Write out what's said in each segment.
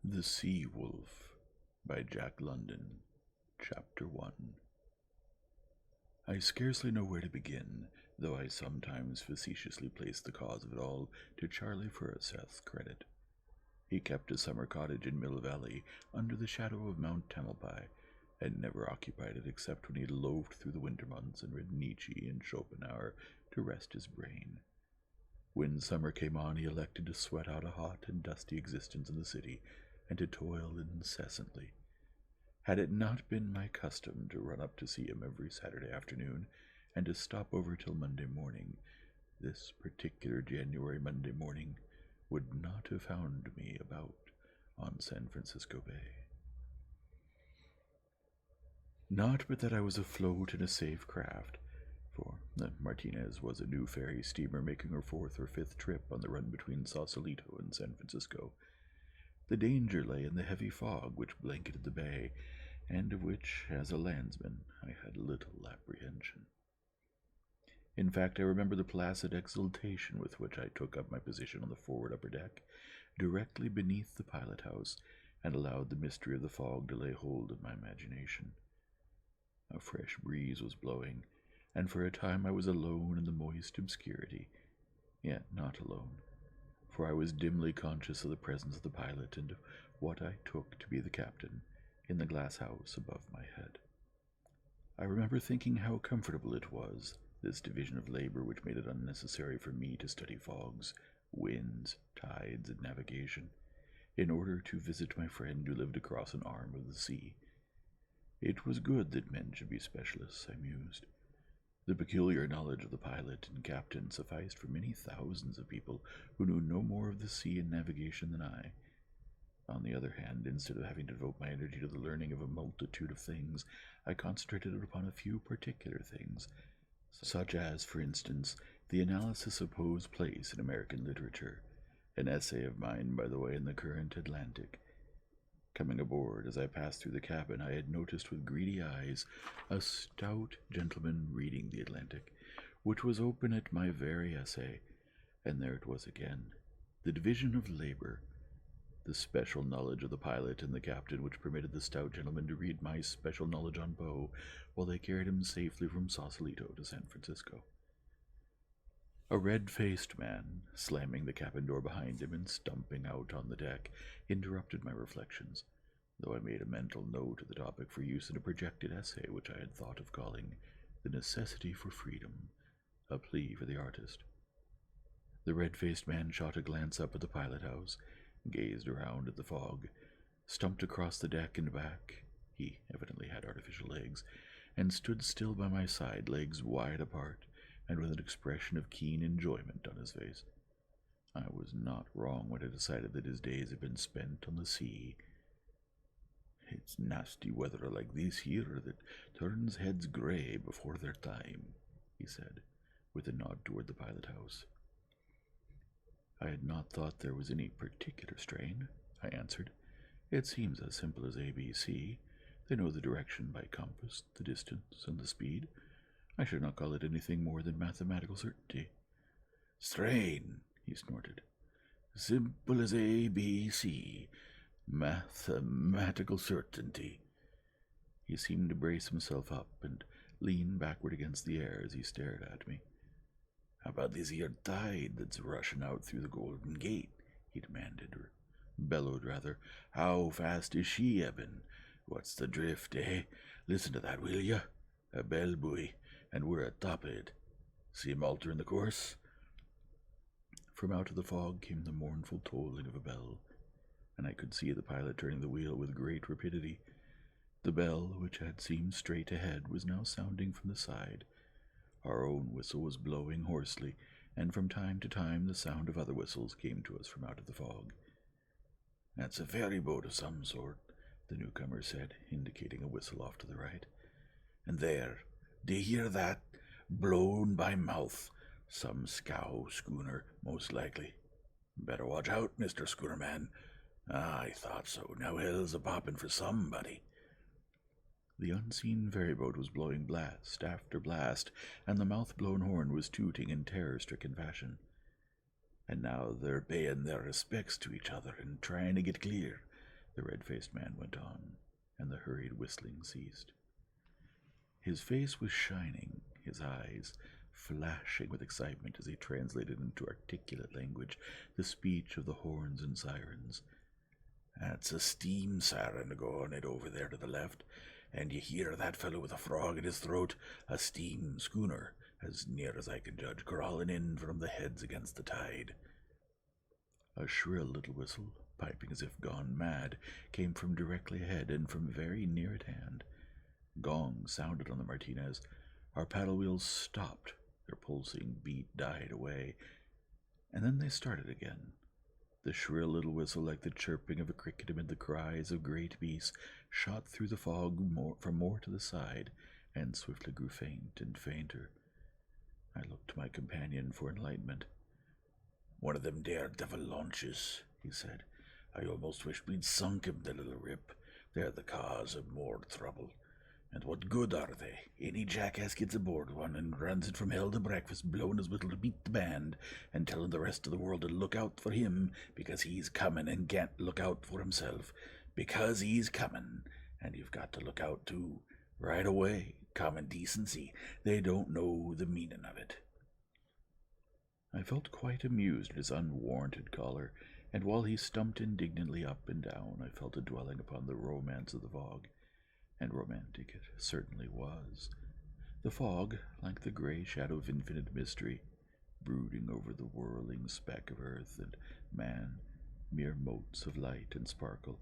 The Sea Wolf by Jack London. Chapter 1. I scarcely know where to begin, though I sometimes facetiously place the cause of it all to Charlie Furuseth's credit. He kept a summer cottage in Mill Valley under the shadow of Mount Tamalpais, and never occupied it except when he had loafed through the winter months and read Nietzsche and Schopenhauer to rest his brain. When summer came on, he elected to sweat out a hot and dusty existence in the city, and to toil incessantly. Had it not been my custom to run up to see him every Saturday afternoon, and to stop over till Monday morning, this particular January Monday morning would not have found me about on San Francisco Bay. Not but that I was afloat in a safe craft, for the Martinez was a new ferry steamer making her fourth or fifth trip on the run between Sausalito and San Francisco. The danger lay in the heavy fog which blanketed the bay, and of which, as a landsman, I had little apprehension. In fact, I remember the placid exultation with which I took up my position on the forward upper deck, directly beneath the pilot-house, and allowed the mystery of the fog to lay hold of my imagination. A fresh breeze was blowing, and for a time I was alone in the moist obscurity, yet not alone, for I was dimly conscious of the presence of the pilot and of what I took to be the captain in the glass house above my head. I remember thinking how comfortable it was, this division of labor which made it unnecessary for me to study fogs, winds, tides, and navigation, in order to visit my friend who lived across an arm of the sea. It was good that men should be specialists, I mused. The peculiar knowledge of the pilot and captain sufficed for many thousands of people who knew no more of the sea and navigation than I. On the other hand, instead of having to devote my energy to the learning of a multitude of things, I concentrated it upon a few particular things, such as, for instance, the analysis of Poe's place in American literature, an essay of mine, by the way, in the current Atlantic. Coming aboard, as I passed through the cabin, I had noticed with greedy eyes a stout gentleman reading the Atlantic, which was open at my very essay, and there it was again, the division of labor, the special knowledge of the pilot and the captain which permitted the stout gentleman to read my special knowledge on Poe while they carried him safely from Sausalito to San Francisco. A red-faced man, slamming the cabin door behind him and stumping out on the deck, interrupted my reflections, though I made a mental note of the topic for use in a projected essay which I had thought of calling The Necessity for Freedom, a plea for the artist. The red-faced man shot a glance up at the pilot-house, gazed around at the fog, stumped across the deck and back — he evidently had artificial legs — and stood still by my side, legs wide apart, and with an expression of keen enjoyment on his face. I was not wrong when I decided that his days had been spent on the sea. "It's nasty weather like this here that turns heads grey before their time," he said, with a nod toward the pilot-house. "I had not thought there was any particular strain," I answered. "It seems as simple as ABC. They know the direction by compass, the distance, and the speed. I should not call it anything more than mathematical certainty." "Strain," he snorted. "Simple as ABC. Mathematical certainty." He seemed to brace himself up and lean backward against the air as he stared at me. "How about this here tide that's rushing out through the Golden Gate?" he demanded, or bellowed rather. "How fast is she ebbing? What's the drift, eh? Listen to that, will you? A bell buoy, and we're atop of it. See him altering the course?" From out of the fog came the mournful tolling of a bell, and I could see the pilot turning the wheel with great rapidity. The bell, which had seemed straight ahead, was now sounding from the side. Our own whistle was blowing hoarsely, and from time to time the sound of other whistles came to us from out of the fog. "That's a ferry boat of some sort," the newcomer said, indicating a whistle off to the right. "And there, do you hear that? Blown by mouth. Some scow schooner, most likely. Better watch out, Mr. Schoonerman. I thought so. Now hell's a-poppin' for somebody." The unseen ferryboat was blowing blast after blast, and the mouth-blown horn was tooting in terror-stricken fashion. And now they're paying their respects to each other and trying to get clear. the red-faced man went on, and the hurried whistling ceased. His face was shining, his eyes flashing with excitement as he translated into articulate language the speech of the horns and sirens. "That's a steam siren going it over there to the left, and you hear that fellow with a frog in his throat, a steam schooner, as near as I can judge, crawling in from the heads against the tide." A shrill little whistle, piping as if gone mad, came from directly ahead and from very near at hand. Gongs sounded on the Martinez. Our paddle wheels stopped. Their pulsing beat died away, and then they started again. The shrill little whistle, like the chirping of a cricket amid the cries of great beasts, shot through the fog from more to the side, and swiftly grew faint and fainter. I looked to my companion for enlightenment. "One of them daredevil launches," he said. "I almost wish we'd sunk him, the little rip. They're the cause of more trouble. And what good are they? Any jackass gets aboard one and runs it from hell to breakfast, blowing his whistle to beat the band, and telling the rest of the world to look out for him because he's coming and can't look out for himself. Because he's coming, and you've got to look out too, right away. Common decency. They don't know the meaning of it." I felt quite amused at his unwarranted choler, and while he stumped indignantly up and down, I fell to dwelling upon the romance of the fog. And romantic it certainly was. The fog, like the grey shadow of infinite mystery, brooding over the whirling speck of earth and man, mere motes of light and sparkle,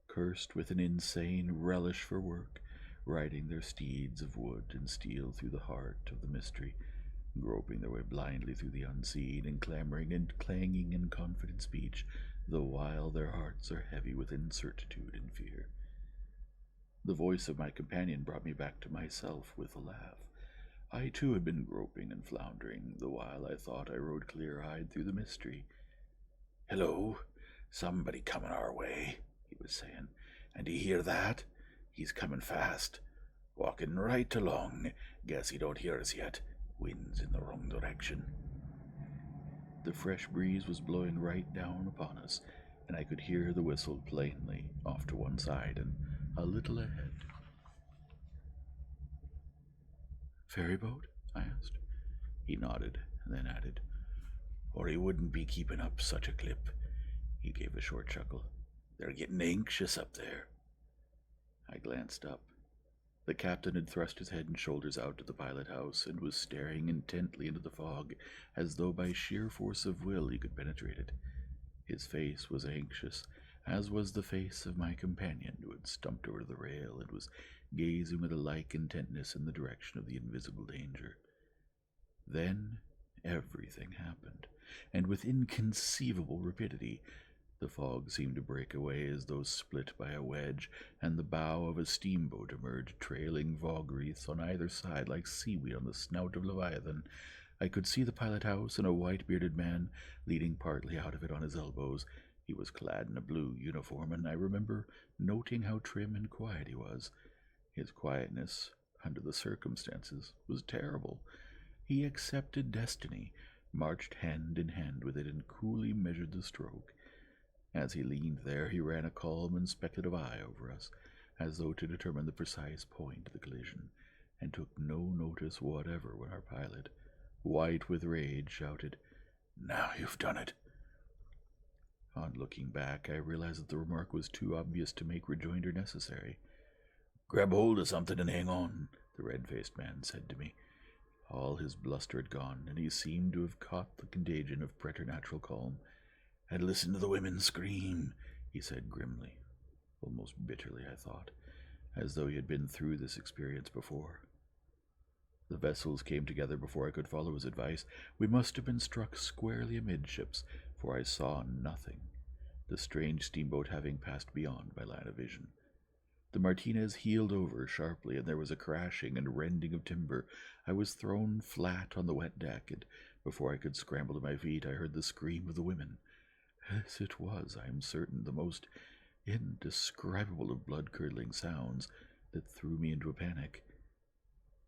cursed with an insane relish for work, riding their steeds of wood and steel through the heart of the mystery, groping their way blindly through the unseen, and clamoring and clanging in confident speech, the while their hearts are heavy with incertitude and fear. The voice of my companion brought me back to myself with a laugh. I too had been groping and floundering, the while I thought I rode clear-eyed through the mystery. "Hello, somebody coming our way," he was saying. "And do you hear that? He's coming fast. Walking right along. Guess he don't hear us yet. Wind's in the wrong direction." The fresh breeze was blowing right down upon us, and I could hear the whistle plainly, off to one side and a little ahead. "Ferry boat?" I asked. He nodded, and then added, "Or he wouldn't be keeping up such a clip." He gave a short chuckle. "They're getting anxious up there." I glanced up. The captain had thrust his head and shoulders out to the pilot-house and was staring intently into the fog, as though by sheer force of will he could penetrate it. His face was anxious, as was the face of my companion, who had stumped over to the rail and was gazing with a like intentness in the direction of the invisible danger. Then everything happened, and with inconceivable rapidity. The fog seemed to break away as though split by a wedge, and the bow of a steamboat emerged, trailing fog wreaths on either side like seaweed on the snout of Leviathan. I could see the pilot-house and a white-bearded man leaning partly out of it on his elbows. He was clad in a blue uniform, and I remember noting how trim and quiet he was. His quietness, under the circumstances, was terrible. He accepted destiny, marched hand in hand with it, and coolly measured the stroke. As he leaned there, he ran a calm and speculative eye over us, as though to determine the precise point of the collision, and took no notice whatever when our pilot, white with rage, shouted, "Now you've done it!" On looking back, I realized that the remark was too obvious to make rejoinder necessary. "Grab hold of something and hang on," the red-faced man said to me. All his bluster had gone, and he seemed to have caught the contagion of preternatural calm. "And listen to the women scream," he said grimly, almost bitterly, I thought, as though he had been through this experience before. The vessels came together before I could follow his advice. We must have been struck squarely amidships, for I saw nothing, the strange steamboat having passed beyond my line of vision. The Martinez heeled over sharply, and there was a crashing and rending of timber. I was thrown flat on the wet deck, and before I could scramble to my feet, I heard the scream of the women. This it was, I am certain, the most indescribable of blood-curdling sounds that threw me into a panic.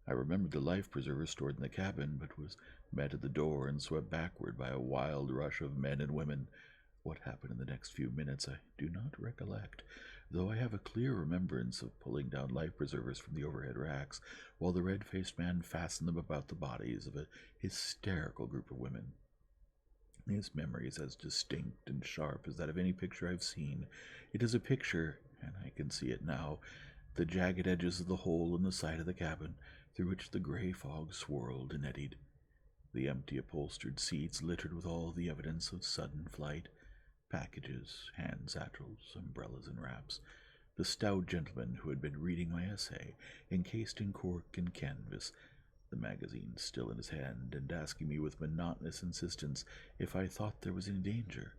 I remembered the life-preserver stored in the cabin, but was met at the door and swept backward by a wild rush of men and women. What happened in the next few minutes I do not recollect, though I have a clear remembrance of pulling down life preservers from the overhead racks, while the red-faced man fastened them about the bodies of a hysterical group of women. His memory is as distinct and sharp as that of any picture I've seen. It is a picture, and I can see it now, the jagged edges of the hole in the side of the cabin, through which the gray fog swirled and eddied. The empty upholstered seats littered with all the evidence of sudden flight, packages, hand satchels, umbrellas, and wraps. The stout gentleman who had been reading my essay, encased in cork and canvas, the magazine still in his hand, and asking me with monotonous insistence if I thought there was any danger.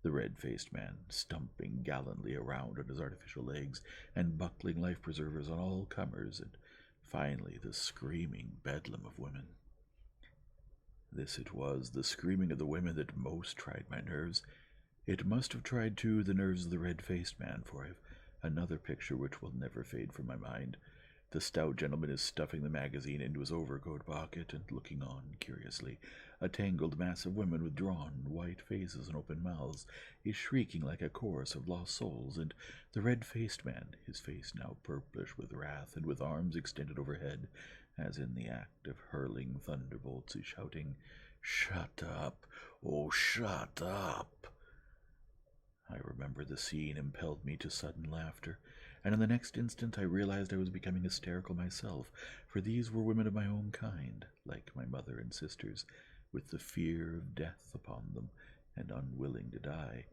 The red-faced man, stumping gallantly around on his artificial legs, and buckling life preservers on all comers, and finally the screaming bedlam of women. This it was, the screaming of the women, that most tried my nerves. It must have tried, too, the nerves of the red-faced man, for I've another picture which will never fade from my mind. The stout gentleman is stuffing the magazine into his overcoat pocket and looking on curiously. A tangled mass of women with drawn, white faces and open mouths is shrieking like a chorus of lost souls, and the red-faced man, his face now purplish with wrath and with arms extended overhead, as in the act of hurling thunderbolts, is shouting, "Shut up! Oh, shut up!" I remember the scene impelled me to sudden laughter, and in the next instant I realized I was becoming hysterical myself, for these were women of my own kind, like my mother and sisters, with the fear of death upon them, and unwilling to die.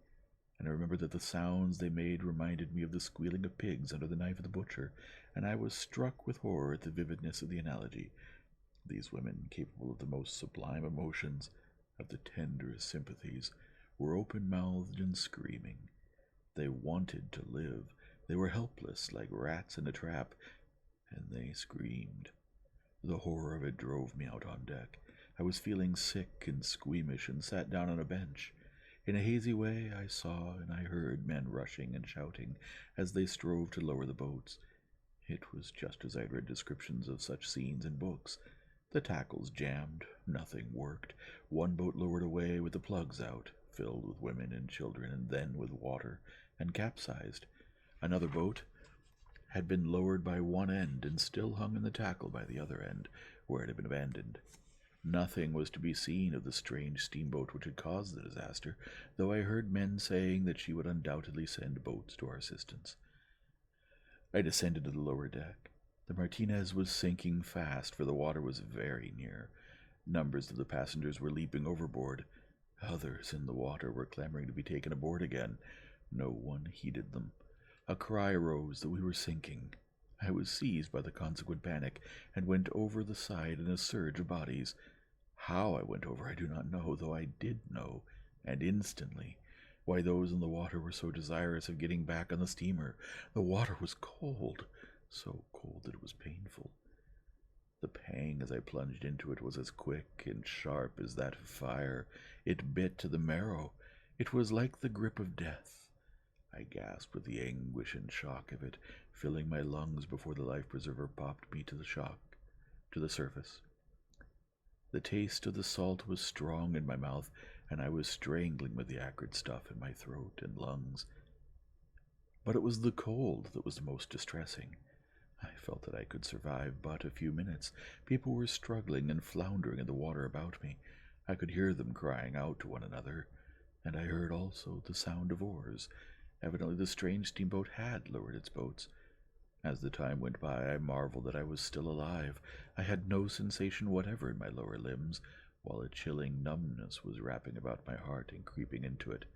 And I remember that the sounds they made reminded me of the squealing of pigs under the knife of the butcher, and I was struck with horror at the vividness of the analogy. These women, capable of the most sublime emotions, of the tenderest sympathies, were open-mouthed and screaming. They wanted to live. They were helpless, like rats in a trap, and they screamed. The horror of it drove me out on deck. I was feeling sick and squeamish, and sat down on a bench. In a hazy way I saw and I heard men rushing and shouting as they strove to lower the boats. It was just as I had read descriptions of such scenes in books. The tackles jammed, nothing worked. One boat lowered away with the plugs out, filled with women and children, and then with water, and capsized. Another boat had been lowered by one end and still hung in the tackle by the other end, where it had been abandoned. Nothing was to be seen of the strange steamboat which had caused the disaster, though I heard men saying that she would undoubtedly send boats to our assistance. I descended to the lower deck. The Martinez was sinking fast, for the water was very near. Numbers of the passengers were leaping overboard. Others in the water were clamoring to be taken aboard again. No one heeded them. A cry arose that we were sinking. I was seized by the consequent panic, and went over the side in a surge of bodies. How I went over I do not know, though I did know, and instantly, why those in the water were so desirous of getting back on the steamer. The water was cold, so cold that it was painful. The pang as I plunged into it was as quick and sharp as that of fire. It bit to the marrow. It was like the grip of death. I gasped with the anguish and shock of it, filling my lungs before the life-preserver popped me to the surface. The taste of the salt was strong in my mouth, and I was strangling with the acrid stuff in my throat and lungs. But it was the cold that was the most distressing. I felt that I could survive but a few minutes. People were struggling and floundering in the water about me. I could hear them crying out to one another, and I heard also the sound of oars. Evidently the strange steamboat had lowered its boats. As the time went by, I marveled that I was still alive. I had no sensation whatever in my lower limbs, while a chilling numbness was wrapping about my heart and creeping into it.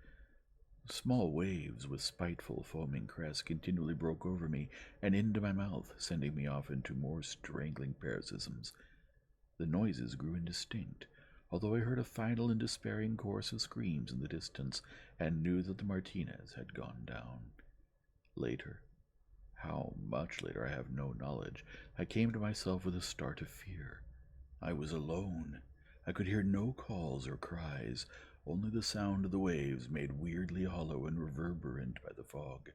Small waves with spiteful, foaming crests continually broke over me and into my mouth, sending me off into more strangling paroxysms. The noises grew indistinct, although I heard a final and despairing chorus of screams in the distance, and knew that the Martinez had gone down. Later, how much later I have no knowledge, I came to myself with a start of fear. I was alone. I could hear no calls or cries, only the sound of the waves made weirdly hollow and reverberant by the fog.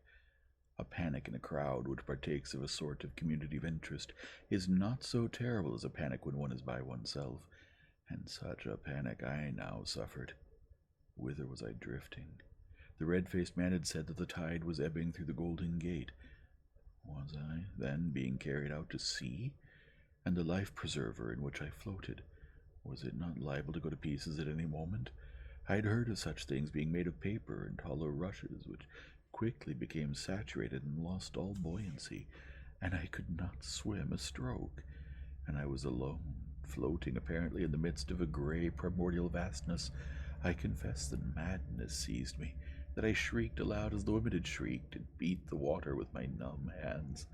A panic in a crowd which partakes of a sort of community of interest is not so terrible as a panic when one is by oneself, and such a panic I now suffered. Whither was I drifting? The red-faced man had said that the tide was ebbing through the Golden Gate. Was I, then, being carried out to sea? And the life-preserver in which I floated, was it not liable to go to pieces at any moment? I had heard of such things being made of paper and hollow rushes, which quickly became saturated and lost all buoyancy, and I could not swim a stroke, and I was alone, floating apparently in the midst of a gray primordial vastness. I confess that madness seized me, that I shrieked aloud as the women had shrieked, and beat the water with my numb hands.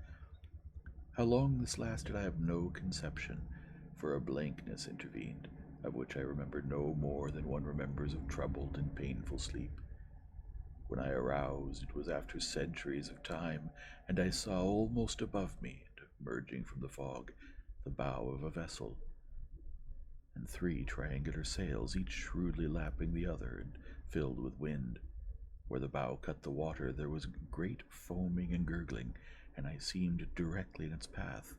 How long this lasted I have no conception, for a blankness intervened, of which I remember no more than one remembers of troubled and painful sleep. When I aroused, it was after centuries of time, and I saw almost above me, and emerging from the fog, the bow of a vessel, and 3 triangular sails, each shrewdly lapping the other and filled with wind. Where the bow cut the water, there was great foaming and gurgling, and I seemed directly in its path.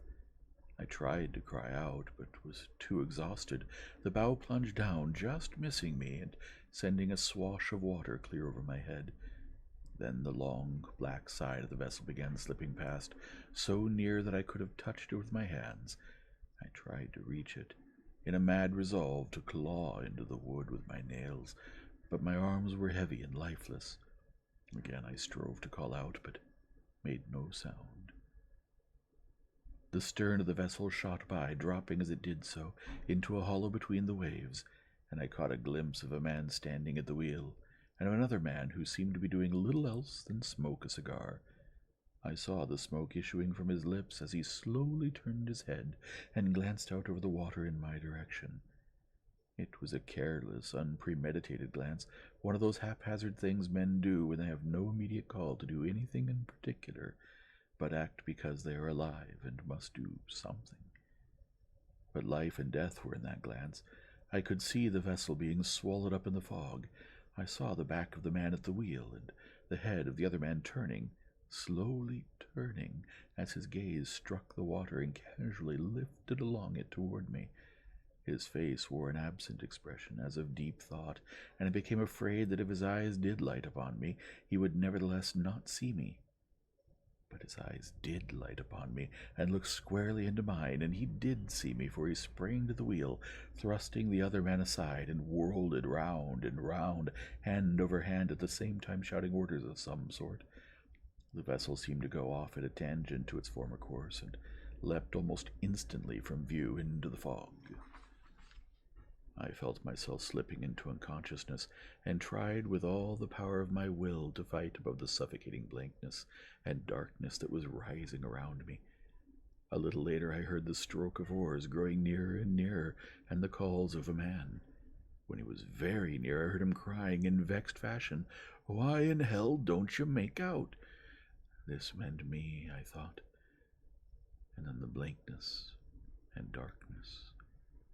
I tried to cry out, but was too exhausted. The bow plunged down, just missing me, and sending a swash of water clear over my head. Then the long, black side of the vessel began slipping past, so near that I could have touched it with my hands. I tried to reach it, in a mad resolve to claw into the wood with my nails, but my arms were heavy and lifeless. Again I strove to call out, but made no sound. The stern of the vessel shot by, dropping as it did so into a hollow between the waves, and I caught a glimpse of a man standing at the wheel, and of another man who seemed to be doing little else than smoke a cigar. I saw the smoke issuing from his lips as he slowly turned his head and glanced out over the water in my direction. It was a careless, unpremeditated glance, one of those haphazard things men do when they have no immediate call to do anything in particular, but act because they are alive and must do something. But life and death were in that glance. I could see the vessel being swallowed up in the fog. I saw the back of the man at the wheel, and the head of the other man turning, slowly turning, as his gaze struck the water and casually lifted along it toward me. His face wore an absent expression, as of deep thought, and I became afraid that if his eyes did light upon me, he would nevertheless not see me. But his eyes did light upon me, and looked squarely into mine, and he did see me, for he sprang to the wheel, thrusting the other man aside, and whirled it round and round, hand over hand, at the same time shouting orders of some sort. The vessel seemed to go off at a tangent to its former course, and leapt almost instantly from view into the fog. I felt myself slipping into unconsciousness, and tried with all the power of my will to fight above the suffocating blankness and darkness that was rising around me. A little later I heard the stroke of oars growing nearer and nearer, and the calls of a man. When he was very near, I heard him crying in vexed fashion, "Why in hell don't you make out?" This meant me, I thought, and then the blankness and darkness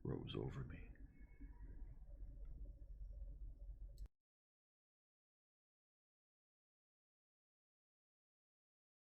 rose over me.